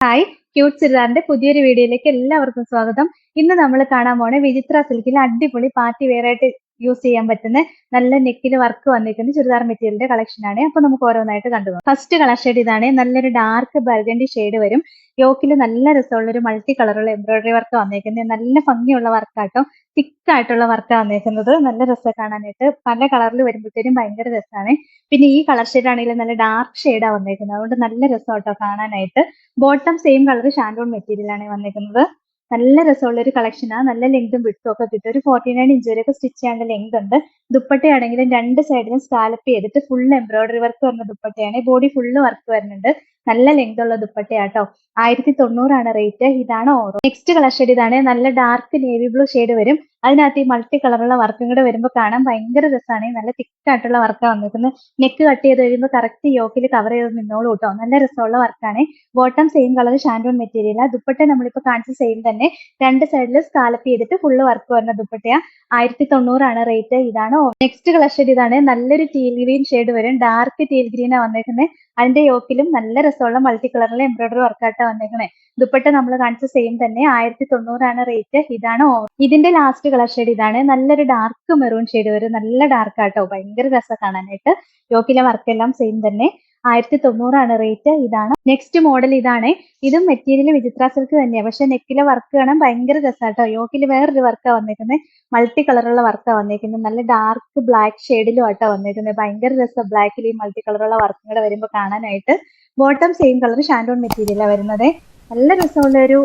Hi, cute ചുരിദാറിന്റെ പുതിയൊരു വീഡിയോയിലേക്ക് എല്ലാവർക്കും സ്വാഗതം. ഇന്ന് നമ്മൾ കാണാൻ പോണ വിചിത്ര സിൽക്കിൽ അടിപൊളി പാർട്ടി വെയർ ആയിട്ട് യൂസ് ചെയ്യാൻ പറ്റുന്ന നല്ല നെക്കിൽ വർക്ക് വന്നിരിക്കുന്ന ചുരിദാർ മെറ്റീരിയലിന്റെ കളക്ഷൻ ആണ്. അപ്പൊ നമുക്ക് ഓരോന്നായിട്ട് കണ്ടുപോകാം. ഫസ്റ്റ് കളർ ഷെയ്ഡ് ഇതാണ്. നല്ലൊരു ഡാർക്ക് ബർഗണ്ടി ഷെയ്ഡ് വരും. യോക്കിൽ നല്ല രസമുള്ള ഒരു മൾട്ടി കളറുള്ള എംബ്രോയിഡറി വർക്ക് വന്നേക്കുന്നത്. നല്ല ഭംഗിയുള്ള വർക്കാട്ടോ, തിക്ക് ആയിട്ടുള്ള വർക്കാണ് വന്നേക്കുന്നത്. നല്ല രസം കാണാനായിട്ട്. പല കളറിൽ വരുമ്പോഴത്തേനും ഭയങ്കര രസമാണ്. പിന്നെ ഈ കളർ ഷെയ്ഡ് ആണെങ്കിൽ നല്ല ഡാർക്ക് ഷെയ്ഡാണ് വന്നേക്കുന്നത്. അതുകൊണ്ട് നല്ല രസമാട്ടോ കാണാനായിട്ട്. ബോട്ടം സെയിം കളർ ഷാൻഡോൺ മെറ്റീരിയൽ ആണ് വന്നേക്കുന്നത്. നല്ല രസമുള്ള ഒരു കളക്ഷനാണ്. നല്ല ലെങ്തും വിഡ്ത്തും ഒക്കെ കിട്ടും. ഒരു 49 ഇഞ്ച് വരെയൊക്കെ സ്റ്റിച്ച് ചെയ്യേണ്ട ലെങ്ത് ഉണ്ട്. ദുപ്പട്ടയാണെങ്കിലും രണ്ട് സൈഡിലും സ്കാലപ്പ് ചെയ്തിട്ട് ഫുൾ എംബ്രോയിഡറി വർക്ക് വരുന്ന ദുപ്പട്ടയാണ്. ബോഡി ഫുള്ള് വർക്ക് വരുന്നുണ്ട്. നല്ല ലെങ്ത് ഉള്ള ദുപ്പട്ടയാട്ടോ. 1900 റേറ്റ്. ഇതാണ് ഓരോ. നെക്സ്റ്റ് കളർ ഷെയ്ഡ് ഇതാണ്. നല്ല ഡാർക്ക് നേവി ബ്ലൂ ഷെയ്ഡ് വരും. അതിനകത്ത് ഈ മൾട്ടി കളറുള്ള വർക്കും കൂടെ വരുമ്പോൾ കാണാൻ ഭയങ്കര രസമാണ്. നല്ല തിക്ക് ആയിട്ടുള്ള വർക്കാണ് വന്നിരിക്കുന്നത്. നെക്ക് കട്ട് ചെയ്ത് കഴിയുമ്പോൾ കറക്റ്റ് യോക്കിൽ കവർ ചെയ്ത് നിന്നോളൂ കേട്ടോ. നല്ല രസമുള്ള വർക്കാണ്. ബോട്ടം സെയിം കളർ ഷാൻഡോൺ മെറ്റീരിയൽ. ദുപ്പട്ട നമ്മളിപ്പോൾ കാണിച്ച സെയിം തന്നെ. രണ്ട് സൈഡിൽ സ്കാലപ്പ് ചെയ്തിട്ട് ഫുള്ള് വർക്ക് വരുന്ന ദുപ്പട്ടയാ. 1900 റേറ്റ്. ഇതാണ് നെക്സ്റ്റ് കളർ ഷെയ്ഡ് ഇതാണ്. നല്ലൊരു ടീൽ ഗ്രീൻ ഷെയ്ഡ് വരും. ഡാർക്ക് ടീൽ ഗ്രീനാ വന്നേക്കുന്നത്. അതിന്റെ യോക്കിലും നല്ല രസമുള്ള മൾട്ടി കളറിലെ എംബ്രോയിഡറി വർക്കായിട്ടാണ് വന്നേക്കുന്നത്. ദുപ്പട്ട നമ്മൾ കാണിച്ച സെയിം തന്നെ. 1900 റേറ്റ്. ഇതാണ് ഇതിന്റെ ലാസ്റ്റ് കളർ ഷെയ്ഡ് ഇതാണ്. നല്ലൊരു ഡാർക്ക് മെറൂൺ ഷെയ്ഡ് വരും. നല്ല ഡാർക്ക് ആട്ടോ. ഭയങ്കര രസം കാണാനായിട്ട്. യോക്കിലെ വർക്കെല്ലാം സെയിം തന്നെ. 1900 റേറ്റ്. ഇതാണ് നെക്സ്റ്റ് മോഡൽ. ഇതാണ്. ഇതും മെറ്റീരിയൽ വിചിത്ര സിൽക്ക് തന്നെയാണ്. പക്ഷെ നെക്കിലെ വർക്ക് കാണാൻ ഭയങ്കര രസമാട്ടോ. യോക്കിൽ വേറൊരു വർക്കാണ് വന്നേക്കുന്നത്. മൾട്ടി കളറുള്ള വർക്കാണ് വന്നേക്കുന്നത്. നല്ല ഡാർക്ക് ബ്ലാക്ക് ഷെയ്ഡിലും ആട്ടോ വന്നേക്കുന്നത്. ഭയങ്കര രസം. ബ്ലാക്കിൽ ഈ മൾട്ടി കളറുള്ള വർക്കും കൂടെ വരുമ്പോൾ കാണാനായിട്ട്. ബോട്ടം സെയിം കളർ ഷാൻഡോൺ മെറ്റീരിയലാണ് വരുന്നത്. നല്ല രസമുള്ള ഒരു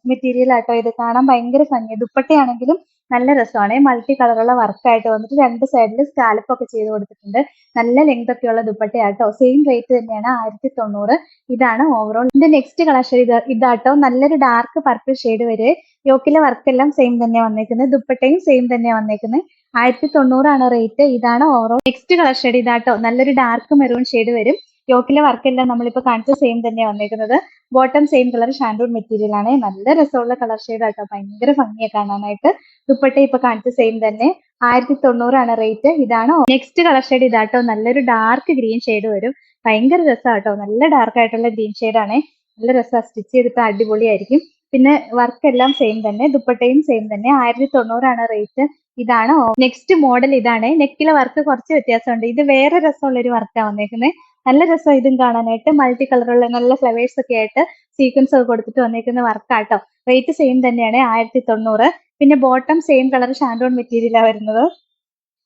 മെറ്റീരിയൽ ആട്ടോ. ഇത് കാണാൻ ഭയങ്കര ഭംഗിയാണ്. ദുപ്പട്ടയാണെങ്കിലും നല്ല രസമാണ്. മൾട്ടി കളറുള്ള വർക്കായിട്ട് വന്നിട്ട് രണ്ട് സൈഡിൽ സ്കാലപ്പ് ഒക്കെ ചെയ്ത് കൊടുത്തിട്ടുണ്ട്. നല്ല ലെങ്ത് ഒക്കെയുള്ള ദുപ്പട്ടയാട്ടോ. സെയിം റേറ്റ് തന്നെയാണ്. 1900. ഇതാണ് ഓവറോൾ. ഇതിന്റെ നെക്സ്റ്റ് കളർ ഷെയ്ഡ് ഇതാട്ടോ. നല്ലൊരു ഡാർക്ക് പർപ്പിൾ ഷെയ്ഡ് വരെ. യോക്കിലെ വർക്കെല്ലാം സെയിം തന്നെ വന്നേക്കുന്നത്. ദുപ്പട്ടയും സെയിം തന്നെ വന്നേക്കുന്നത്. 1900 റേറ്റ്. ഇതാണ് ഓവറോൾ. നെക്സ്റ്റ് കളർ ഷെയ്ഡ് ഇതാട്ടോ. നല്ലൊരു ഡാർക്ക് മെറൂൺ ഷെയ്ഡ് വരും. യോക്കിലെ വർക്കെല്ലാം നമ്മളിപ്പോൾ കാണിച്ച സെയിം തന്നെയാണ് വന്നേക്കുന്നത്. ബോട്ടം സെയിം കളർ ഷാൻഡോൺ മെറ്റീരിയൽ ആണ്. നല്ല രസമുള്ള കളർ ഷെയ്ഡ് ആട്ടോ. ഭയങ്കര ഭംഗിയാണ് കാണാനായിട്ട്. ദുപ്പട്ട ഇപ്പൊ കാണിച്ച സെയിം തന്നെ. 1900 റേറ്റ്. ഇതാണ് നെക്സ്റ്റ് കളർ ഷെയ്ഡ് ഇതാട്ടോ. നല്ലൊരു ഡാർക്ക് ഗ്രീൻ ഷെയ്ഡ് വരും. ഭയങ്കര രസമാട്ടോ. നല്ല ഡാർക്ക് ആയിട്ടുള്ള ഗ്രീൻ ഷെയ്ഡ് ആണ്. നല്ല രസമാണ്. സ്റ്റിച്ച് ചെയ്തിട്ട് അടിപൊളിയായിരിക്കും. പിന്നെ വർക്ക് എല്ലാം സെയിം തന്നെ. ദുപ്പട്ടയും സെയിം തന്നെ. 1900 റേറ്റ്. ഇതാണ് നെക്സ്റ്റ് മോഡൽ. ഇതാണ്. നെക്കിലെ വർക്ക് കുറച്ച് വ്യത്യാസമുണ്ട്. ഇത് വേറെ രസമുള്ള ഒരു വർക്കാണ് വന്നേക്കുന്നത്. നല്ല രസം ഇതും കാണാനായിട്ട്. മൾട്ടി കളറുള്ള നല്ല ഫ്ലവേഴ്സ് ഒക്കെ ആയിട്ട് സീക്വൻസ് ഒക്കെ കൊടുത്തിട്ട് വന്നേക്കുന്ന വർക്കാട്ടോ. റേറ്റ് സെയിം തന്നെയാണ്. 1900. പിന്നെ ബോട്ടം സെയിം കളർ ഷാൻഡോൺ മെറ്റീരിയലാണ് വരുന്നത്.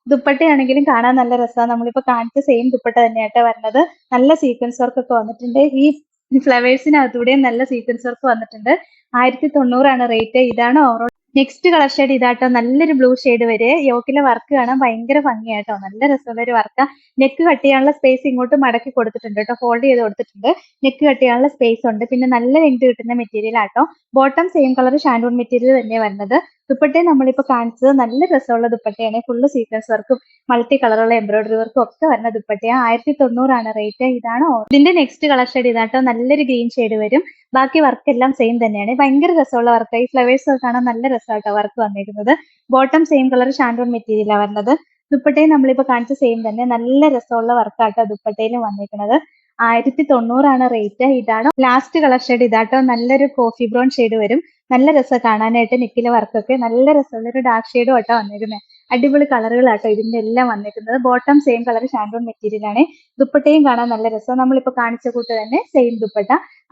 ദുപ്പട്ടയാണെങ്കിലും കാണാൻ നല്ല രസമാണ്. നമ്മളിപ്പോൾ കാണിച്ച സെയിം ദുപ്പട്ട തന്നെയാട്ടോ വരുന്നത്. നല്ല സീക്വൻസ് വർക്ക് ഒക്കെ വന്നിട്ടുണ്ട്. ഈ ഫ്ലവേഴ്സിനകത്തൂടെയും നല്ല സീക്വൻസ് വർക്ക് വന്നിട്ടുണ്ട്. 1900 റേറ്റ്. ഇതാണ് ഓവറോൾ. നെക്സ്റ്റ് കളർ ഷെയ്ഡ് ഇതാട്ടോ. നല്ലൊരു ബ്ലൂ ഷെയ്ഡ് വരെ. യോക്കിലെ വർക്ക് കാണാൻ ഭയങ്കര ഭംഗിയാട്ടോ. നല്ല രസമുള്ള ഒരു വർക്കാ. നെക്ക് കട്ട് ചെയ്യാനുള്ള സ്പേസ് ഇങ്ങോട്ട് മടക്കി കൊടുത്തിട്ടുണ്ട് കേട്ടോ. ഫോൾഡ് ചെയ്ത് കൊടുത്തിട്ടുണ്ട്. നെക്ക് കട്ട് ചെയ്യാനുള്ള സ്പേസ് ഉണ്ട്. പിന്നെ നല്ല ലെങ്ത് കിട്ടുന്ന മെറ്റീരിയൽ ആട്ടോ. ബോട്ടം സെയിം കളർ ഷാൻഡോൺ മെറ്റീരിയൽ തന്നെയാണ് വരുന്നത്. ദുപ്പട്ടയും നമ്മളിപ്പോൾ കാണിച്ചത് നല്ല രസമുള്ള ദുപ്പട്ടയാണ്. ഫുള്ള് സീക്വൻസ് വർക്കും മൾട്ടി കളറുള്ള എംബ്രോയിഡറി വർക്കും ഒക്കെ വരുന്ന ദുപ്പട്ടയാണ്. 1900 റേറ്റ്. ഇതാണ് ഇതിന്റെ നെക്സ്റ്റ് കളർ ഷെയ്ഡ് ഇതാട്ടോ. നല്ലൊരു ഗ്രീൻ ഷെയ്ഡ് വരും. ബാക്കി വർക്ക് എല്ലാം സെയിം തന്നെയാണ്. ഭയങ്കര രസമുള്ള വർക്ക്. ഈ ഫ്ലവേഴ്സ് ഒക്കെ കാണാൻ നല്ല രസമാട്ടോ വർക്ക് വന്നിരിക്കുന്നത്. ബോട്ടം സെയിം കളർ ഷാൻഡോൺ മെറ്റീരിയലാണ് വരുന്നത്. ദുപ്പട്ടയും നമ്മളിപ്പോൾ കാണിച്ച സെയിം തന്നെ. നല്ല രസമുള്ള വർക്കാട്ടോ ദുപ്പട്ടയിലും വന്നിരിക്കുന്നത്. 1900 റേറ്റ്. ഇതാണ് ലാസ്റ്റ് കളർ ഷെയ്ഡ് ഇതാട്ടോ. നല്ലൊരു കോഫി ബ്രൗൺ ഷെയ്ഡ് വരും. നല്ല രസം കാണാനായിട്ട്. നെക്കിലെ വർക്കൊക്കെ നല്ല രസമുള്ള ഒരു ഡാർക്ക് ഷെയ്ഡും ആട്ടോ വന്നിരിക്കുന്നത്. അടിപൊളി കളറുകളാട്ടോ ഇതിന്റെ എല്ലാം വന്നിരിക്കുന്നത്. ബോട്ടം സെയിം കളർ ഷാൻഡോൺ മെറ്റീരിയൽ ആണ്. ദുപ്പട്ടയും കാണാൻ നല്ല രസം. നമ്മളിപ്പോൾ കാണിച്ച കൂട്ട് തന്നെ സെയിം ദുപ്പട്ട.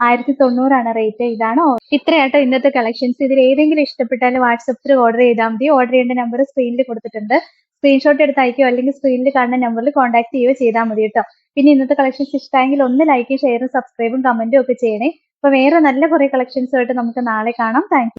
1900 റേറ്റ്. ഇതാണ് ഇത്രയാട്ടോ ഇന്നത്തെ കളക്ഷൻസ്. ഇതിൽ ഏതെങ്കിലും ഇഷ്ടപ്പെട്ടാൽ വാട്സപ്പിൽ ഓർഡർ ചെയ്താൽ മതി. ഓർഡർ ചെയ്യേണ്ട നമ്പർ സ്ക്രീനിൽ കൊടുത്തിട്ടുണ്ട്. സ്ക്രീൻഷോട്ട് എടുത്ത് അയക്കുകയോ അല്ലെങ്കിൽ സ്ക്രീനിൽ കാണുന്ന നമ്പറിൽ കോൺടാക്ട് ചെയ്യുകയോ ചെയ്താൽ മതി കേട്ടോ. പിന്നെ ഇന്നത്തെ കളക്ഷൻസ് ഇഷ്ടമായെങ്കിൽ ഒന്ന് ലൈക്കും ഷെയറും സബ്സ്ക്രൈബും കമന്റും ഒക്കെ ചെയ്യണേ. അപ്പൊ വേറെ നല്ല കുറെ കളക്ഷൻസുമായിട്ട് നമുക്ക് നാളെ കാണാം. Thank you.